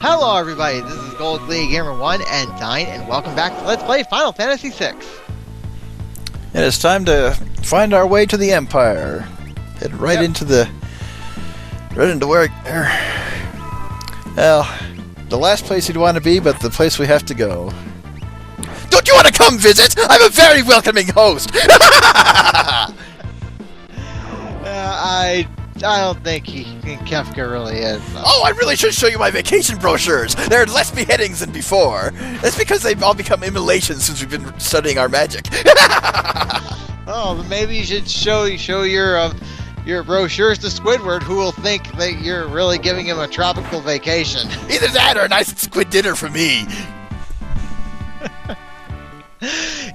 Hello everybody, this is Gold League Gamer 1 and Dyne, and welcome back to Let's Play Final Fantasy VI. It is time to find our way to the Empire. Head right into where... Well, the last place you'd want to be, but the place we have to go. Don't you want to come visit? I'm a very welcoming host! I don't think Kefka really is. Oh, I really should show you my vacation brochures. There are less beheadings than before. That's because they've all become immolations since we've been studying our magic. Oh, maybe you should show your brochures to Squidward, who will think that you're really giving him a tropical vacation. Either that or a nice squid dinner for me.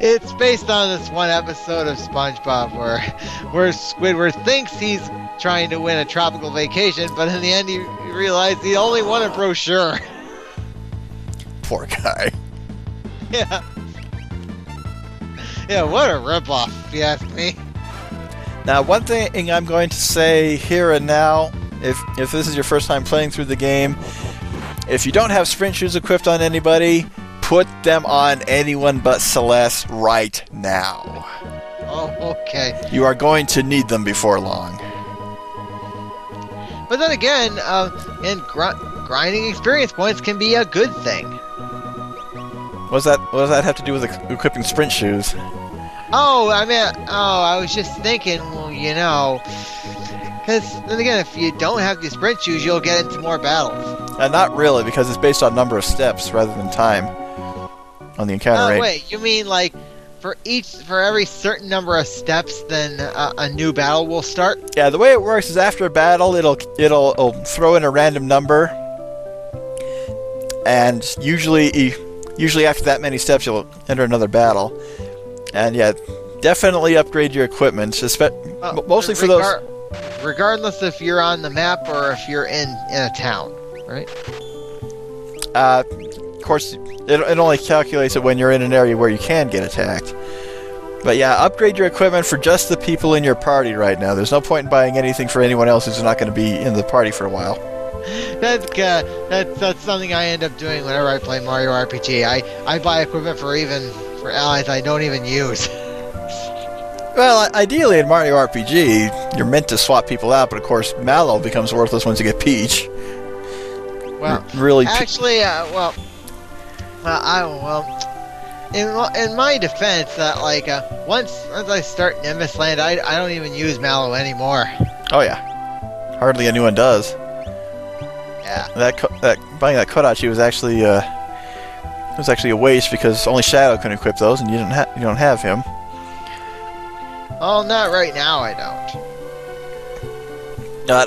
It's based on this one episode of SpongeBob where Squidward thinks he's trying to win a tropical vacation, but in the end he realized he only won a brochure. Poor guy. Yeah. Yeah, what a ripoff, if you ask me. Now, one thing I'm going to say here and now, if this is your first time playing through the game, if you don't have sprint shoes equipped on anybody, put them on anyone but Celes right now. Oh, okay. You are going to need them before long. But then again, grinding experience points can be a good thing. What does that have to do with equipping sprint shoes? I was just thinking, well, you know, because then again, if you don't have the sprint shoes, you'll get into more battles. Not really, because it's based on number of steps rather than time on the encounter rate. Wait, you mean like for every certain number of steps, then a new battle will start? Yeah, the way it works is after a battle, it'll throw in a random number, and usually after that many steps, you'll enter another battle. And yeah, definitely upgrade your equipment, mostly for those. Regardless if you're on the map or if you're in a town, right? Of course, it only calculates it when you're in an area where you can get attacked. But yeah, upgrade your equipment for just the people in your party right now. There's no point in buying anything for anyone else who's not going to be in the party for a while. That's something I end up doing whenever I play Mario RPG. I buy equipment for allies I don't even use. Well, ideally in Mario RPG, you're meant to swap people out, but of course Mallow becomes worthless once you get Peach. Well, really. Actually, in my defense, once I start Nimbus Land, I don't even use Mallow anymore. Oh yeah, hardly anyone does. Yeah. Buying that Kodachi was actually a waste because only Shadow can equip those, and you don't have him. Oh, not right now. I don't.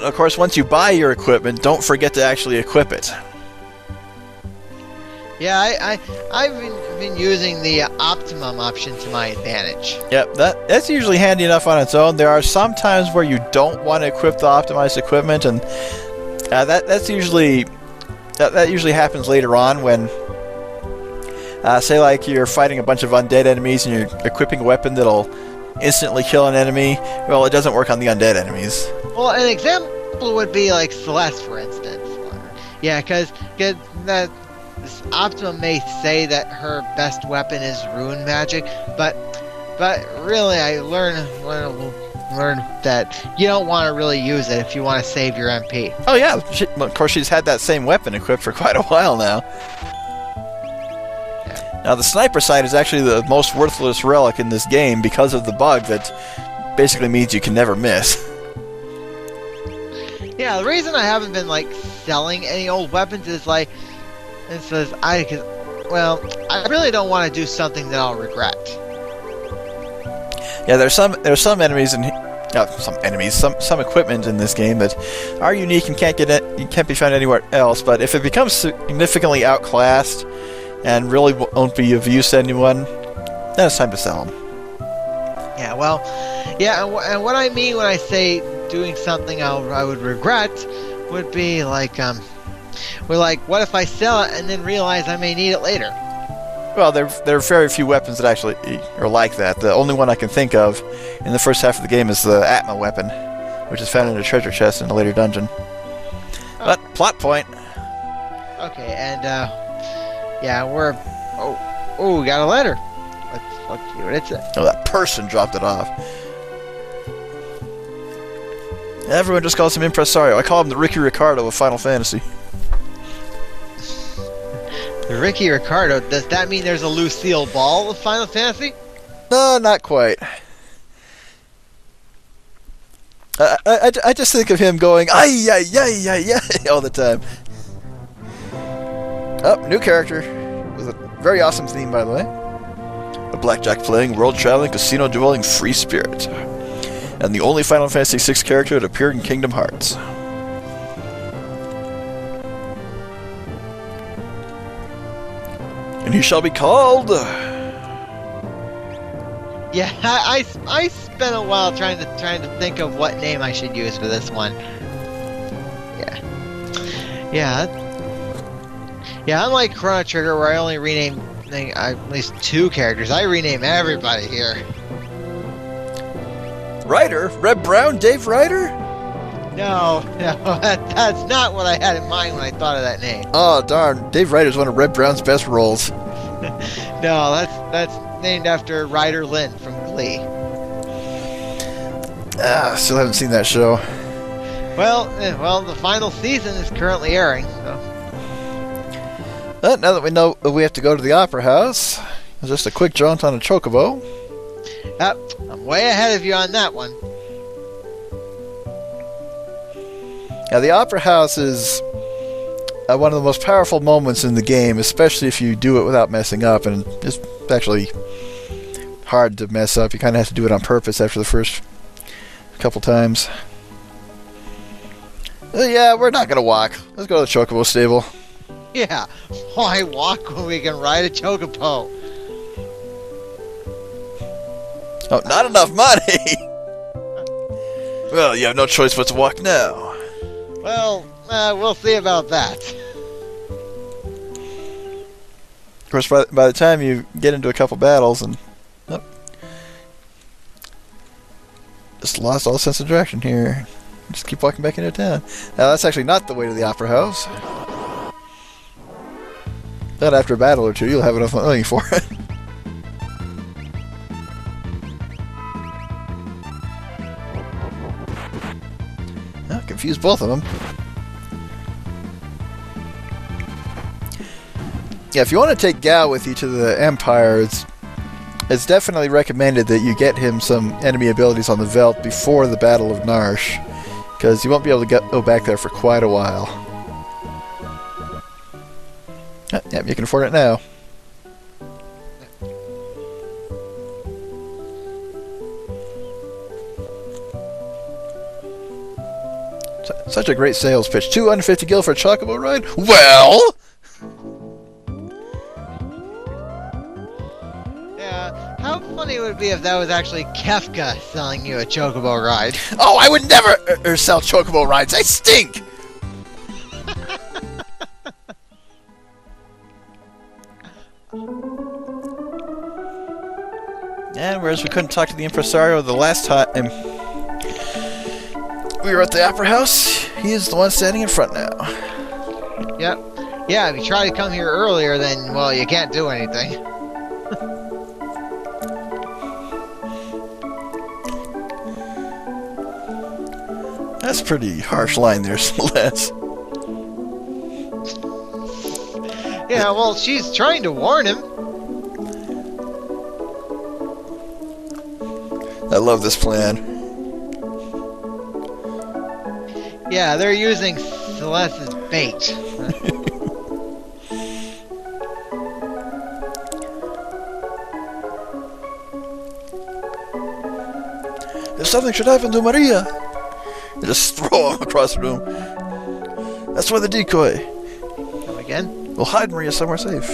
Of course, once you buy your equipment, don't forget to actually equip it. Yeah, I've been using the optimum option to my advantage. Yep, that's usually handy enough on its own. There are some times where you don't want to equip the optimized equipment, and that usually happens later on when, say, like you're fighting a bunch of undead enemies and you're equipping a weapon that'll instantly kill an enemy. Well, it doesn't work on the undead enemies. Well, an example would be like Celes, for instance. Yeah, because this Optimum may say that her best weapon is rune magic, but really, I learned that you don't want to really use it if you want to save your MP. Oh yeah, of course she's had that same weapon equipped for quite a while now. Now, the sniper sight is actually the most worthless relic in this game because of the bug that basically means you can never miss. Yeah, the reason I haven't been selling any old weapons is I really don't want to do something that I'll regret. Yeah, there's some enemies and some equipment in this game that are unique and can't be found anywhere else. But if it becomes significantly outclassed and really won't be of use to anyone, then it's time to sell them. Yeah, well, yeah, and what I mean when I say doing something I would regret would be what if I sell it and then realize I may need it later? Well, there are very few weapons that actually are like that. The only one I can think of in the first half of the game is the Atma weapon, which is found in a treasure chest in a later dungeon. But, plot point. Okay, and yeah, we're we got a letter. Let's see what it says. Oh, that person dropped it off. Everyone just calls him Impresario. I call him the Ricky Ricardo of Final Fantasy. The Ricky Ricardo. Does that mean there's a Lucille Ball of Final Fantasy? No, not quite. I just think of him going ay ay ay ay ay all the time. Oh, new character with a very awesome theme, by the way. A blackjack playing, world traveling, casino dwelling, free spirit, and the only Final Fantasy VI character that appeared in Kingdom Hearts. And he shall be called. Yeah, I spent a while trying to think of what name I should use for this one. Yeah. Unlike Chrono Trigger, where I only rename at least 2 characters, I rename everybody here. Ryder? Red Brown? Dave Ryder? No, that's not what I had in mind when I thought of that name. Oh darn! Dave Ryder's one of Red Brown's best roles. No, that's named after Ryder Lynn from Glee. Still haven't seen that show. Well, the final season is currently airing. So. But now that we know we have to go to the Opera House, it's just a quick jaunt on a chocobo. I'm way ahead of you on that one. Now, the Opera House is one of the most powerful moments in the game, especially if you do it without messing up, and it's actually hard to mess up. You kind of have to do it on purpose after the first couple times. Yeah, we're not going to walk. Let's go to the Chocobo stable. Yeah, why walk when we can ride a Chocobo? Oh, not enough money! Well, you have no choice but to walk now. Well, we'll see about that. Of course, by the time you get into a couple battles and... just lost all sense of direction here. Just keep walking back into town. Now, that's actually not the way to the Opera House. But after a battle or two, you'll have enough money for it. Confuse both of them. Yeah, if you want to take Gao with you to the Empire, it's definitely recommended that you get him some enemy abilities on the Veldt before the Battle of Narsh, because you won't be able to go back there for quite a while. Yep, you can afford it now. Such a great sales pitch. 250 gil for a Chocobo ride? Well! Yeah, how funny would it be if that was actually Kefka selling you a Chocobo ride? Oh, I would never sell Chocobo rides. They stink! And whereas we couldn't talk to the Impresario the last time we were at the Opera House, he is the one standing in front now. Yep. Yeah, if you try to come here earlier, then, well, you can't do anything. That's a pretty harsh line there, Celes. Yeah, well, she's trying to warn him. I love this plan. Yeah, they're using Celeste's bait. If something should happen to Maria, they just throw him across the room. That's why the decoy. Come again? We'll hide Maria somewhere safe.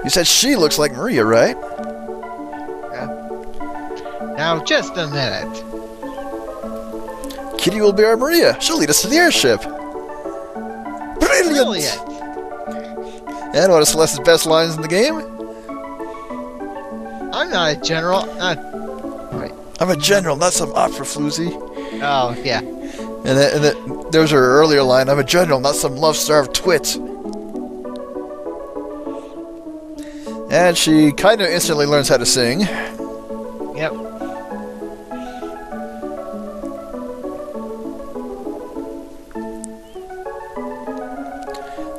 You said she looks like Maria, right? Yeah. Now, just a minute. Kitty will be our Maria. She'll lead us to the airship. Brilliant! And one of Celeste's best lines in the game? I'm not a general. Wait. I'm a general, not some opera floozy. Oh, yeah. And then there's her earlier line, I'm a general, not some love-starved twit. And she kind of instantly learns how to sing. Yep.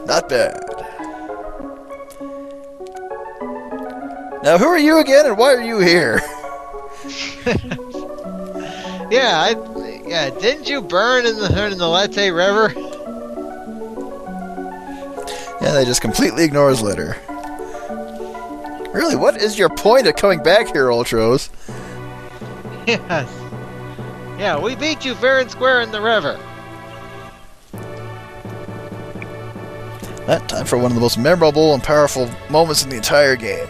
Not bad. Now, who are you again, and why are you here? Yeah, didn't you burn in the Lete River? And they just completely ignore his letter. Really, what is your point of coming back here, Ultros? Yes. Yeah, we beat you fair and square in the river. That time for one of the most memorable and powerful moments in the entire game.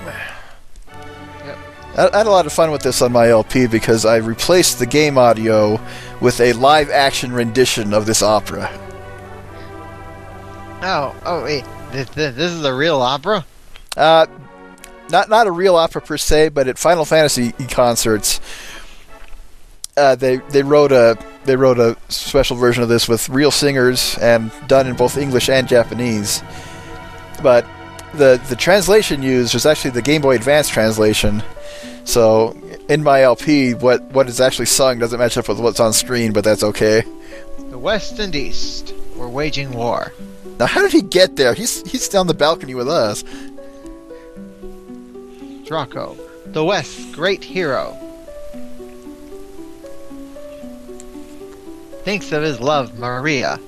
Yep. I had a lot of fun with this on my LP because I replaced the game audio with a live-action rendition of this opera. Oh, wait. This is a real opera? Not a real opera per se, but at Final Fantasy concerts, they wrote a special version of this with real singers and done in both English and Japanese. But the translation used was actually the Game Boy Advance translation. So in my LP, what is actually sung doesn't match up with what's on screen, but that's okay. The West and East were waging war. Now, how did he get there? He's down the balcony with us. Draco, the West's great hero, thinks of his love, Maria.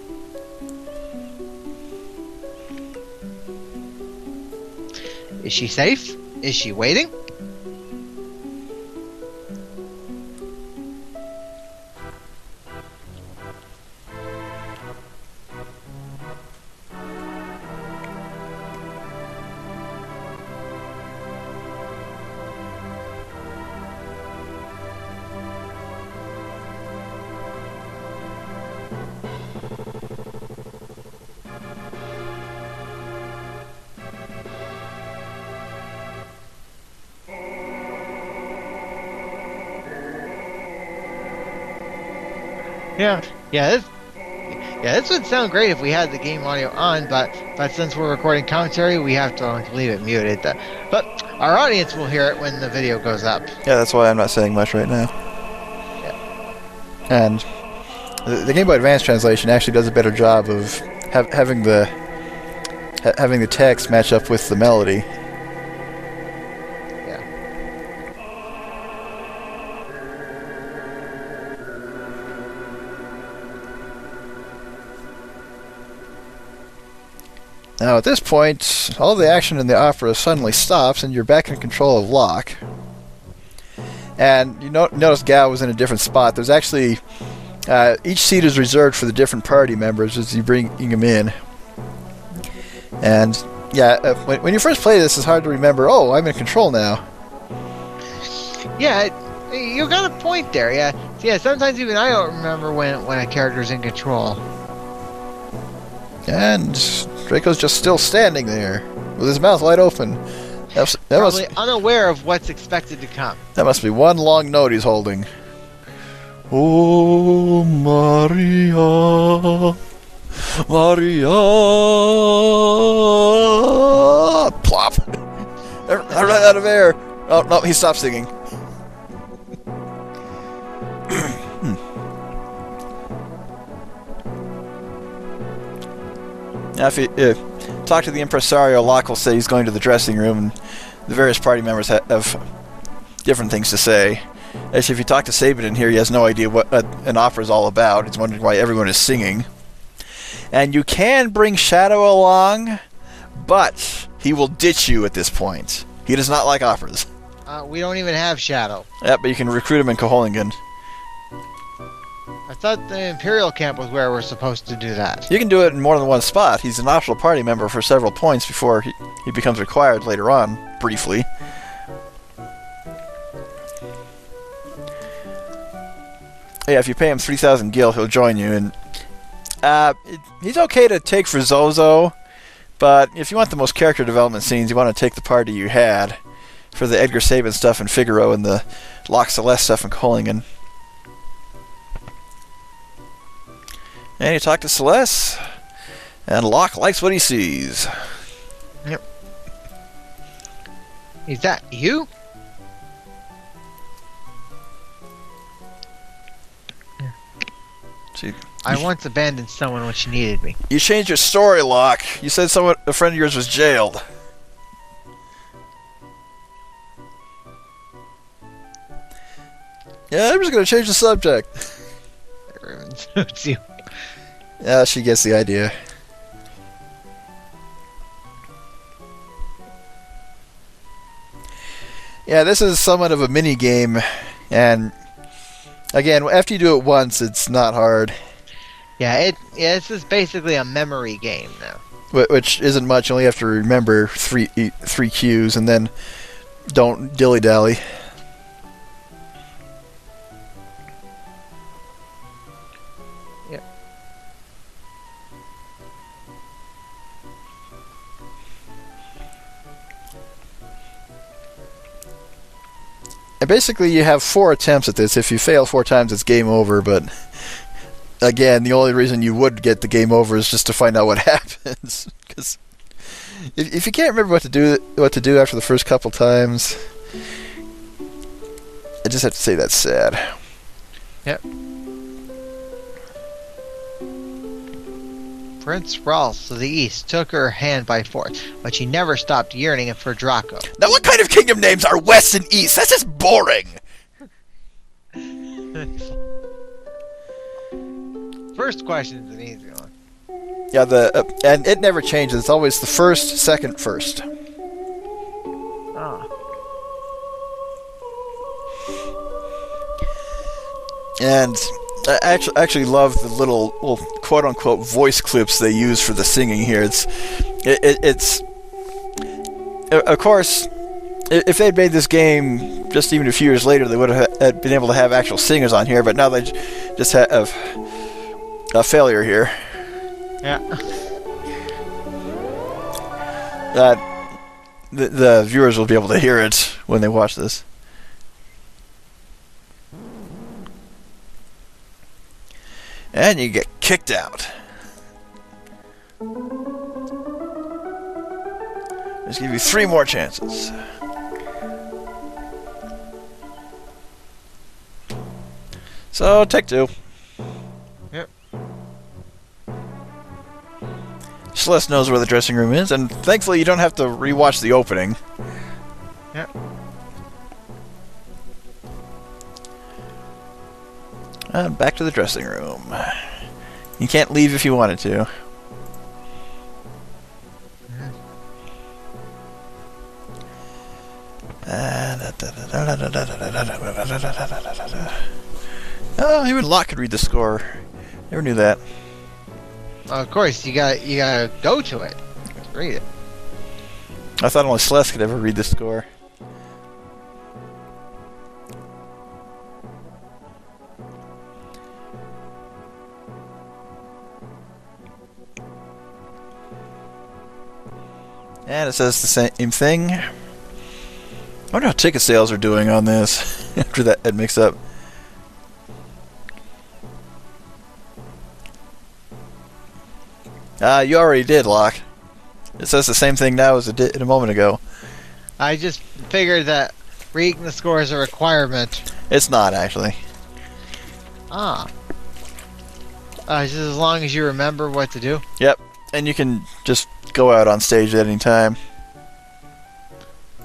Is she safe? Is she waiting? This would sound great if we had the game audio on, but since we're recording commentary, we have to leave it muted. But our audience will hear it when the video goes up. Yeah, that's why I'm not saying much right now. Yeah. And the Game Boy Advance translation actually does a better job of having the text match up with the melody. Now, at this point, all the action in the opera suddenly stops, and you're back in control of Locke. And you notice Gao was in a different spot. There's actually... each seat is reserved for the different party members as you bring them in. And, yeah, when you first play this, it's hard to remember, oh, I'm in control now. Yeah, you got a point there, yeah. Yeah, sometimes even I don't remember when a character's in control. And Draco's just still standing there, with his mouth wide open. Probably unaware of what's expected to come. That must be one long note he's holding. Oh, Maria, Maria. Plop. I ran out of air. Oh, no, he stopped singing. Now, if you talk to the impresario, Locke will say he's going to the dressing room, and the various party members have different things to say. Actually, if you talk to Sabin in here, he has no idea what an opera is all about. He's wondering why everyone is singing. And you can bring Shadow along, but he will ditch you at this point. He does not like operas. We don't even have Shadow. Yeah, but you can recruit him in Koholingen. I thought the Imperial camp was where we're supposed to do that. You can do it in more than one spot. He's an optional party member for several points before he becomes required later on, briefly. Yeah, if you pay him 3,000 gil, he'll join you. And he's okay to take for Zozo, but if you want the most character development scenes, you want to take the party you had for the Edgar Sabin stuff in Figaro and the Locke Celes stuff in Koholingen. And you talk to Celes, and Locke likes what he sees. Yep. Is that you? I once abandoned someone when she needed me. You changed your story, Locke. You said a friend of yours was jailed. Yeah, I'm just going to change the subject. It's you. Yeah, she gets the idea. Yeah, this is somewhat of a mini game, and again, after you do it once, it's not hard. Yeah, this is basically a memory game now. Which isn't much. You only have to remember three cues, and then don't dilly-dally. Yep. And basically, you have 4 attempts at this. If you fail 4 times, it's game over, but again, the only reason you would get the game over is just to find out what happens. Because if you can't remember what to do after the first couple times, I just have to say that's sad. Yep. Prince Ralph of the East took her hand by force, but she never stopped yearning for Draco. Now, what kind of kingdom names are West and East? That's just boring. First question is an easy one. Yeah, and it never changes. It's always the first, second, first. Ah. And I actually love the little quote-unquote voice clips they use for the singing here. It's of course, if they'd made this game just even a few years later, they would have been able to have actual singers on here. But now they just have a failure here. Yeah. The viewers will be able to hear it when they watch this. And you get kicked out. Let's give you 3 more chances. So, take 2. Yep. Celeste knows where the dressing room is, and thankfully you don't have to rewatch the opening. Yep. And back to the dressing room. You can't leave if you wanted to. Oh, even Locke could read the score. Never knew that. Of course, you gotta go to it. Read it. I thought only Celeste could ever read the score. And it says the same thing. I wonder how ticket sales are doing on this after that mix up. You already did, Locke. It says the same thing now as it did a moment ago. I just figured that reading the score is a requirement. It's not, actually. Ah. Just as long as you remember what to do. Yep, and you can just go out on stage at any time.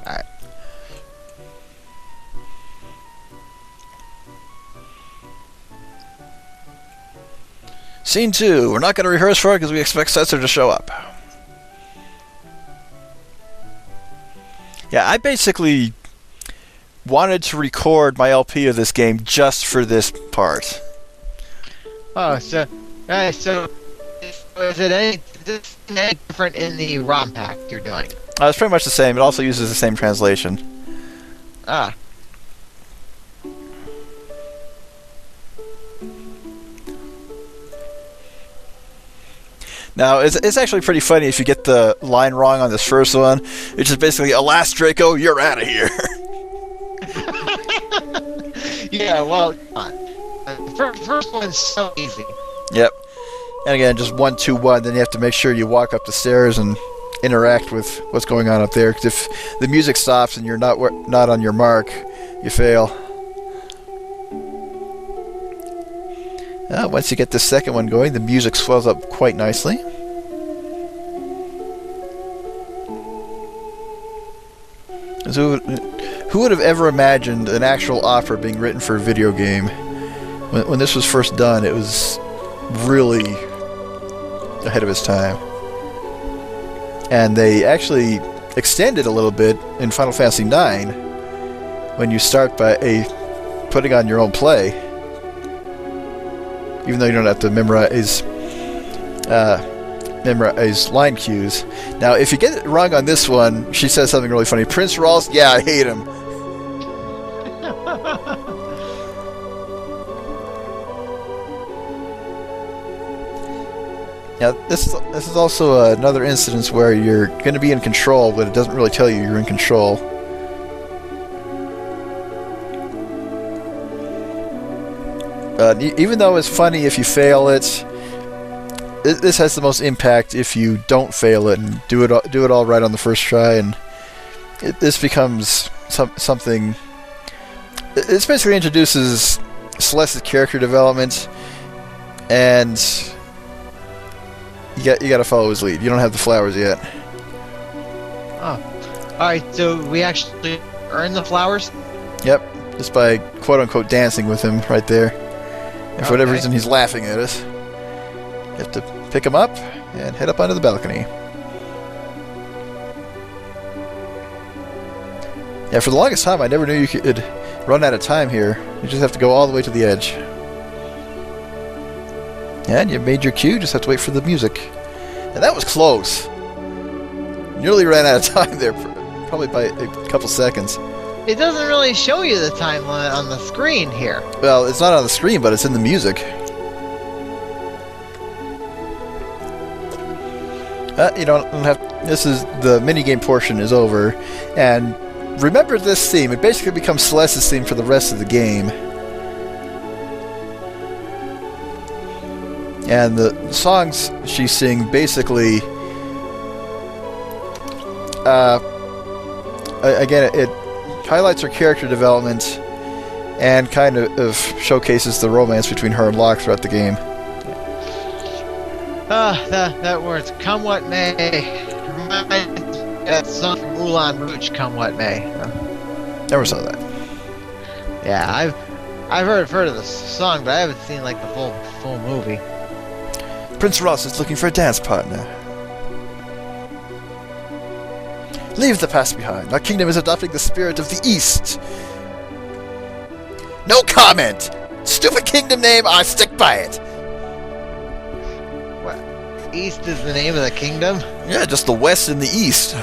Alright. Scene 2. We're not going to rehearse for it because we expect Setzer to show up. Yeah, I basically wanted to record my LP of this game just for this part. Oh, so is it any different in the ROM pack you're doing? It's pretty much the same. It also uses the same translation. Ah. Now, it's actually pretty funny if you get the line wrong on this first one. It's just basically, alas, Draco, you're out of here. Yeah, well, the first one's so easy. Yep. And again, just 1, 2, 1. Then you have to make sure you walk up the stairs and interact with what's going on up there. Because if the music stops and you're not on your mark, you fail. Once you get the second one going, the music swells up quite nicely. So, who would have ever imagined an actual opera being written for a video game? When this was first done, it was really ahead of its time. And they actually extended a little bit in Final Fantasy IX when you start by putting on your own play. Even though you don't have to memorize line cues. Now, if you get it wrong on this one, she says something really funny. Prince Rawls? Yeah, I hate him. Now, this is also another instance where you're going to be in control, but it doesn't really tell you you're in control. Even though it's funny if you fail it, this has the most impact if you don't fail it and do it all right on the first try, and this becomes something. This basically introduces Celeste's character development, and you got to follow his lead. You don't have the flowers yet. Oh, all right. So we actually earn the flowers. Yep, just by quote unquote dancing with him right there. And for whatever reason, he's laughing at us. You have to pick him up and head up onto the balcony. Yeah, for the longest time, I never knew you could run out of time here. You just have to go all the way to the edge. And you made your cue, just have to wait for the music. And that was close. Nearly ran out of time there, probably by a couple seconds. It doesn't really show you the time limit on the screen here. Well, it's not on the screen, but it's in the music. You don't have. This is the minigame portion is over, and remember this theme. It basically becomes Celeste's theme for the rest of the game. And the songs she sings basically, again, it highlights her character development and kind of showcases the romance between her and Locke throughout the game. That words, come what may. That song from Moulin Rouge, come what may. Never saw that. Yeah, I've heard of the song, but I haven't seen like the full movie. Prince Ross is looking for a dance partner. Leave the past behind. Our kingdom is adopting the spirit of the East. No comment! Stupid kingdom name, I stick by it. What? East is the name of the kingdom? Yeah, just the West and the East.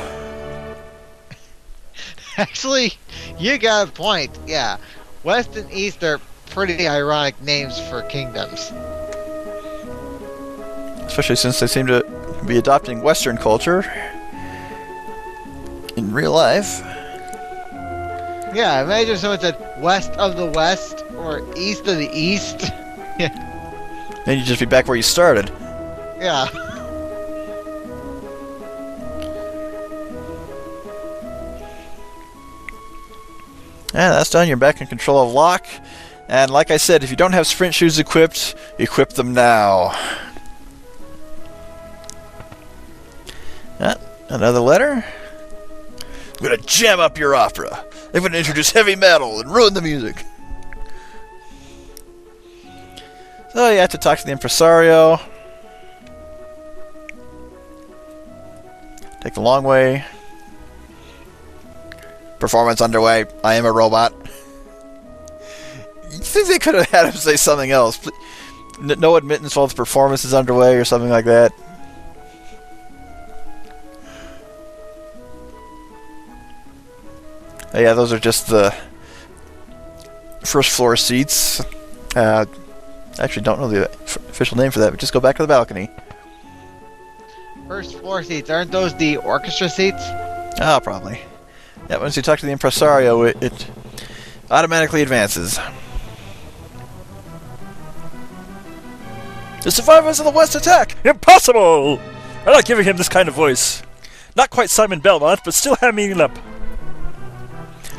Actually, you got a point. Yeah. West and East are pretty ironic names for kingdoms. Especially since they seem to be adopting Western culture in real life. Yeah, imagine someone said west of the West or east of the East. Yeah. Then you'd just be back where you started. Yeah. Yeah, that's done. You're back in control of Locke. And like I said, if you don't have sprint shoes equipped, equip them now. Another letter? I'm gonna jam up your opera. I'm gonna introduce heavy metal and ruin the music. So you have to talk to the impresario. Take the long way. Performance underway. I am a robot. You think they could have had him say something else? No admittance while the performance is underway or something like that. Yeah, those are just the first floor seats. Actually, don't know the official name for that, but just go back to the balcony. First floor seats, aren't those the orchestra seats? Oh, probably. Yeah, once you talk to the impresario, it automatically advances. The survivors of the West attack! Impossible! I'm not giving him this kind of voice. Not quite Simon Belmont, but still hamming it up.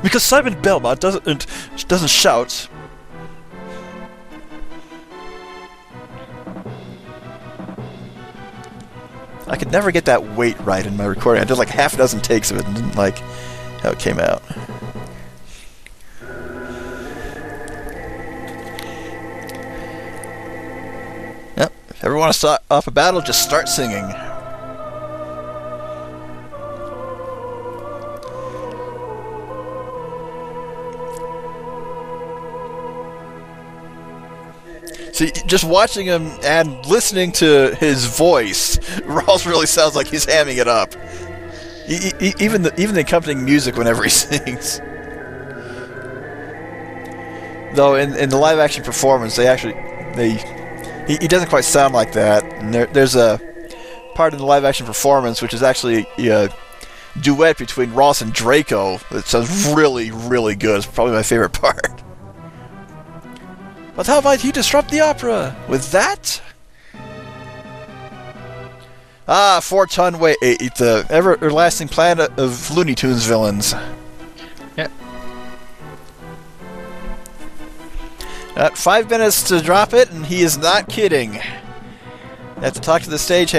Because Simon Belmont doesn't shout. I could never get that weight right in my recording. I did like half a dozen takes of it and didn't like how it came out. Yep. If ever want to start off a battle, just start singing. See, just watching him and listening to his voice, Rawls really sounds like he's hamming it up. Even the accompanying music whenever he sings. Though in the live action performance, he doesn't quite sound like that. And there's a part in the live action performance which is actually a duet between Ross and Draco that sounds really, really good. It's probably my favorite part. But how might he disrupt the opera? With that? Ah, 4-ton weight, the everlasting planet of Looney Tunes villains. Yep. 5 minutes to drop it, and he is not kidding. You have to talk to the stage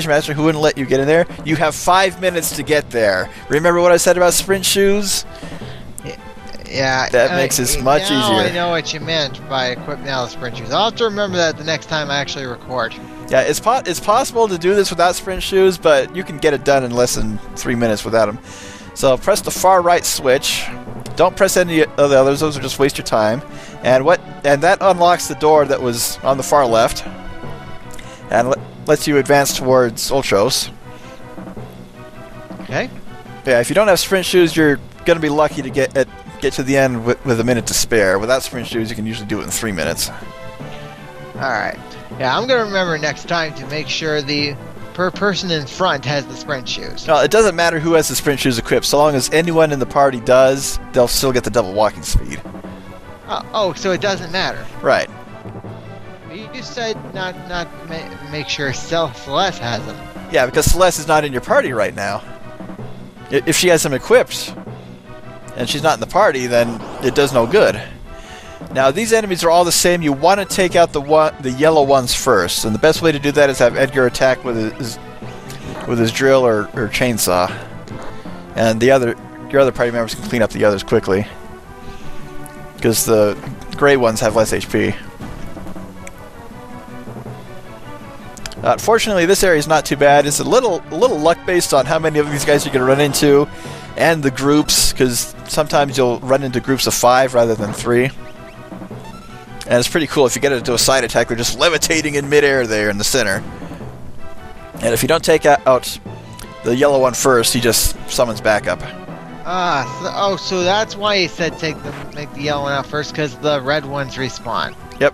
master who wouldn't let you get in there. You have 5 minutes to get there. Remember what I said about sprint shoes? Yeah, that makes it much easier. I know what you meant by equipping all the sprint shoes. I'll have to remember that the next time I actually record. Yeah, it's possible to do this without sprint shoes, but you can get it done in less than 3 minutes without them. So press the far right switch. Don't press any of the others; those will just waste your time. And that unlocks the door that was on the far left, and lets you advance towards Ultros. Okay. Yeah, if you don't have sprint shoes, you're gonna be lucky to get to the end with a minute to spare. Without sprint shoes, you can usually do it in 3 minutes. Alright. Yeah, I'm going to remember next time to make sure the person in front has the sprint shoes. No, it doesn't matter who has the sprint shoes equipped. So long as anyone in the party does, they'll still get the double walking speed. Oh, so it doesn't matter. Right. You said not make sure Celeste has them. Yeah, because Celeste is not in your party right now. If she has them equipped, and she's not in the party, then it does no good. Now, these enemies are all the same. You want to take out the yellow ones first, and the best way to do that is have Edgar attack with his drill or chainsaw, and your other party members can clean up the others quickly, because the gray ones have less HP. Fortunately, this area is not too bad. It's a little luck based on how many of these guys you're going to run into, and the groups, because sometimes you'll run into groups of 5 rather than 3. And it's pretty cool if you get into a side attack, they're just levitating in midair there in the center. And if you don't take out the yellow one first, he just summons back up. So that's why he said make the yellow one out first, because the red ones respawn. Yep.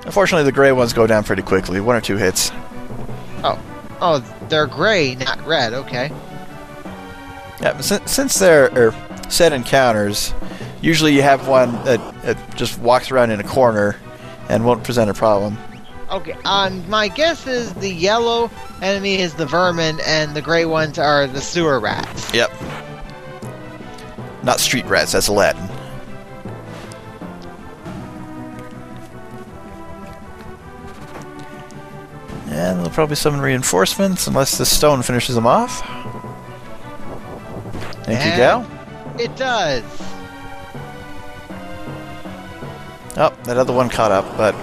Unfortunately, the gray ones go down pretty quickly, 1 or 2 hits. Oh, they're gray, not red. Okay. Yeah, since they're set encounters, usually you have one that just walks around in a corner and won't present a problem. Okay, my guess is the yellow enemy is the vermin, and the gray ones are the sewer rats. Yep. Not street rats, that's Aladdin. And they'll probably summon reinforcements unless the stone finishes them off. Thank you, Gal. It does. Oh, that other one caught up, but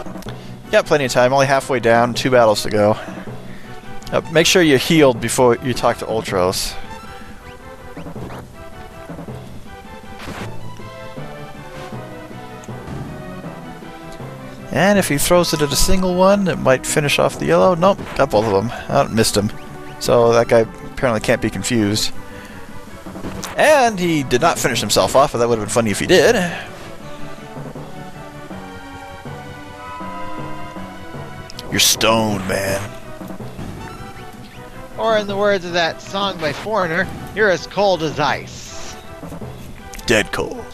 you got plenty of time. Only halfway down, 2 battles to go. Make sure you're healed before you talk to Ultros. And if he throws it at a single one, it might finish off the yellow. Nope, got both of them. I missed him. So that guy apparently can't be confused. And he did not finish himself off, but that would have been funny if he did. You're stoned, man. Or in the words of that song by Foreigner, you're as cold as ice. Dead cold.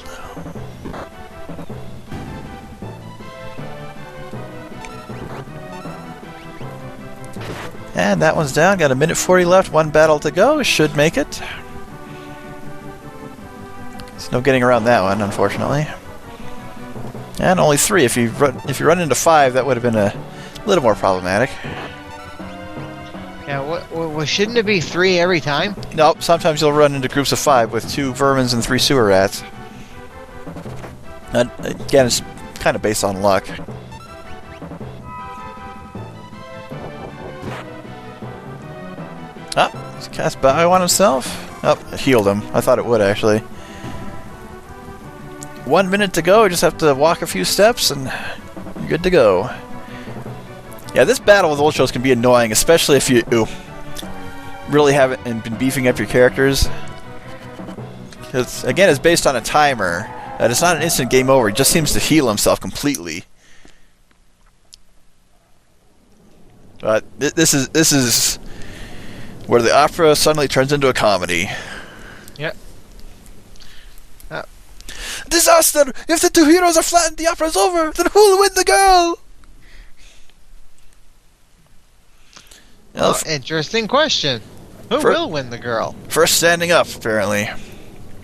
And that one's down. Got a minute 40 left. One battle to go. Should make it. There's no getting around that one, unfortunately. And only 3. If you run into 5, that would have been a little more problematic. Yeah, what shouldn't it be 3 every time? Nope, sometimes you'll run into groups of 5 with 2 vermins and 3 sewer rats. And again, it's kind of based on luck. Ah, he's cast Bio on himself. Oh, it healed him. I thought it would, actually. 1 minute to go. You just have to walk a few steps and you're good to go. Yeah, this battle with Ultros can be annoying, especially if you really haven't been beefing up your characters. Because, again, it's based on a timer. And it's not an instant game over. He just seems to heal himself completely. But this is where the opera suddenly turns into a comedy. Yep. Disaster! If the 2 heroes are flattened, the opera's over! Then who'll win the girl? Well, Interesting question. Who will win the girl? First standing up, apparently.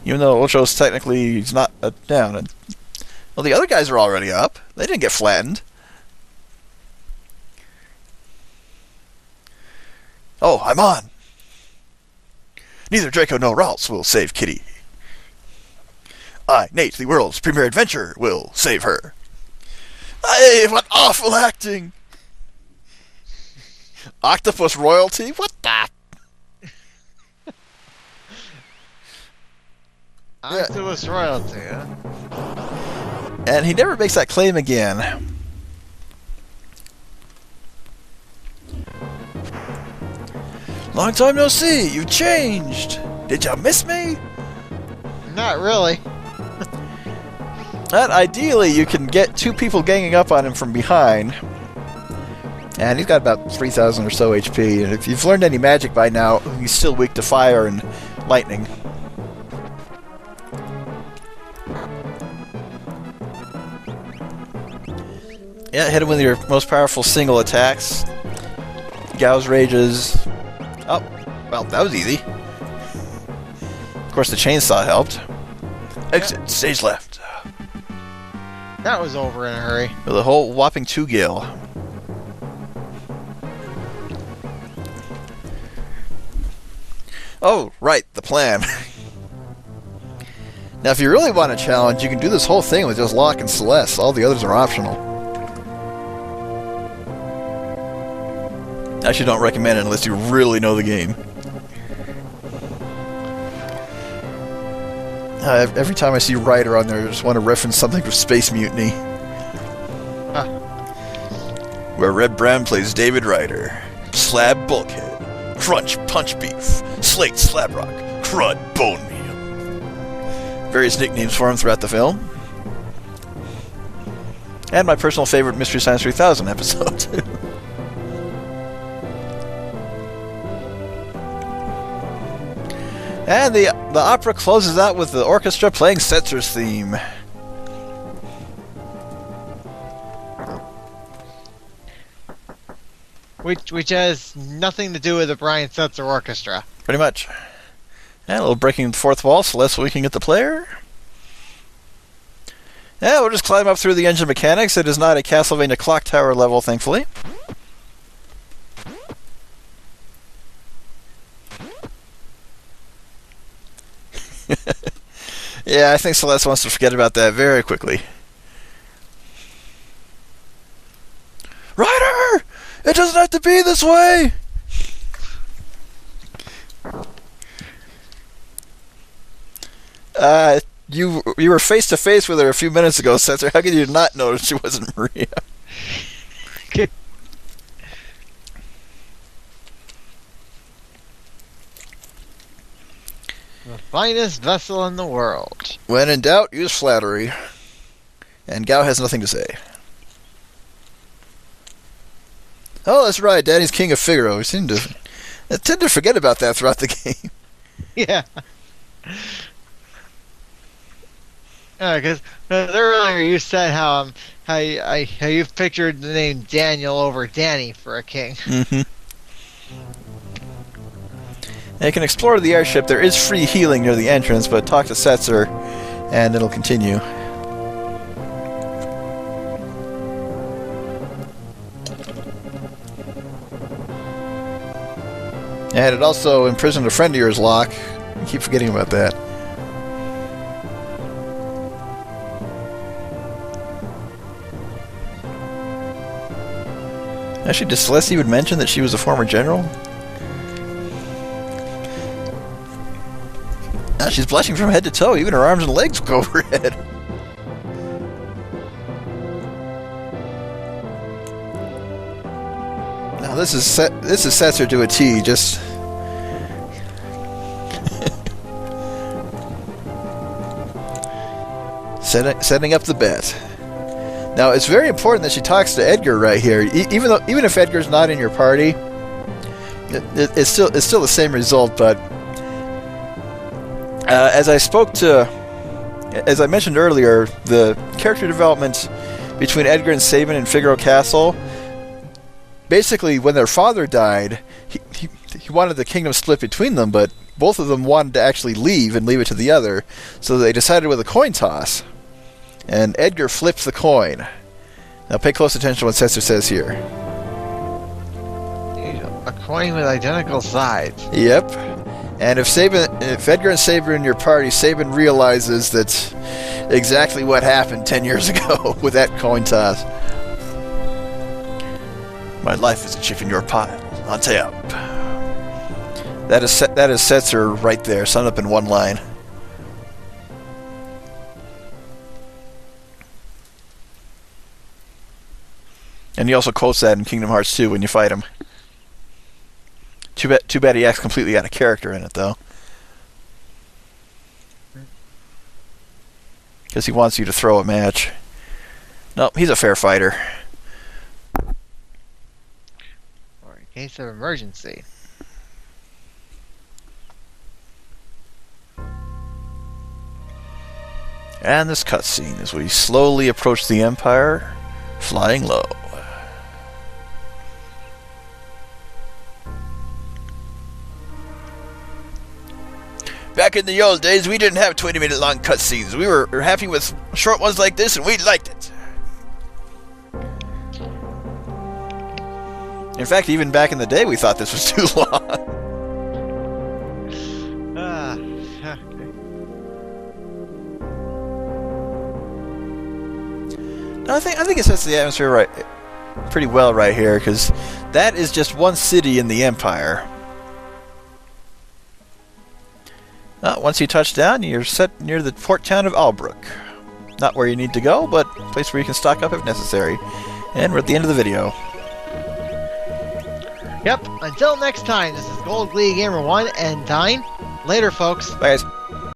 Even though Ultros technically is not down. Well, the other guys are already up. They didn't get flattened. Oh, I'm on! Neither Draco nor Ralts will save Kitty. I, Nate, the world's premier adventurer, will save her. Hey, what awful acting! Octopus royalty? What the? Octopus royalty, huh? And he never makes that claim again. Long time no see. You've changed. Did you miss me? Not really. And ideally, you can get 2 people ganging up on him from behind. And he's got about 3,000 or so HP. And if you've learned any magic by now, he's still weak to fire and lightning. Yeah, hit him with your most powerful single attacks. Gau's rages. Oh, well, that was easy. Of course, the chainsaw helped. Exit, stage left. That was over in a hurry. With a whole whopping 2 gil. Oh, right, the plan. Now, if you really want a challenge, you can do this whole thing with just Locke and Celes. All the others are optional. Actually, don't recommend it unless you really know the game. Every time I see Ryder on there, I just want to reference something from Space Mutiny. Huh. Where Red Bram plays David Ryder. Slab Bulkhead. Crunch Punch Beef. Slate Slab Rock. Crud Bone Meal. Various nicknames for him throughout the film. And my personal favorite Mystery Science 3000 episode. And the opera closes out with the orchestra playing Setzer's theme. Which has nothing to do with the Brian Setzer Orchestra. Pretty much. And a little breaking the fourth wall so we can get the player. Yeah, we'll just climb up through the engine mechanics. It is not a Castlevania clock tower level, thankfully. Yeah, I think Celes wants to forget about that very quickly. Ryder! It doesn't have to be this way! You were face to face with her a few minutes ago, Setzer. How could you not notice she wasn't Maria? The finest vessel in the world. When in doubt, use flattery. And Gao has nothing to say. Oh, that's right. Daddy's king of Figaro. I tend to forget about that throughout the game. Yeah. Because earlier you said how you've pictured the name Daniel over Danny for a king. Mm-hmm. You can explore the airship. There is free healing near the entrance, but talk to Setzer, and it'll continue. And it also imprisoned a friend of yours, Locke. I keep forgetting about that. Actually, did Celeste even mention that she was a former general? Now she's blushing from head to toe. Even her arms and legs go over her head. Now this is Setzer to a T. Just setting up the bet. Now it's very important that she talks to Edgar right here. Even if Edgar's not in your party, it's still the same result. But as I mentioned earlier, the character development between Edgar and Sabin in Figaro Castle. Basically, when their father died, he wanted the kingdom split between them, but both of them wanted to actually leave and leave it to the other, so they decided with a coin toss. And Edgar flips the coin. Now pay close attention to what Setzer says here. A coin with identical sides. Yep. And if Edgar and Sabin are in your party, Sabin realizes that's exactly what happened 10 years ago with that coin toss. My life is a chip in your pile. On tap. That is Setzer right there, summed up in one line. And he also quotes that in Kingdom Hearts 2 when you fight him. Too bad he acts completely out of character in it, though. Because he wants you to throw a match. No, he's a fair fighter. Or in case of emergency. And this cutscene as we slowly approach the Empire, flying low. Back in the old days, we didn't have 20-minute long cutscenes. We were happy with short ones like this, and we liked it. In fact, even back in the day, we thought this was too long. Okay. No, I think it sets the atmosphere right, pretty well right here, because that is just one city in the Empire. Once you touch down, you're set near the port town of Albrook. Not where you need to go, but a place where you can stock up if necessary. And we're at the end of the video. Yep, until next time, this is Gold League Gamer 1 and Dyne. Later, folks. Bye, guys.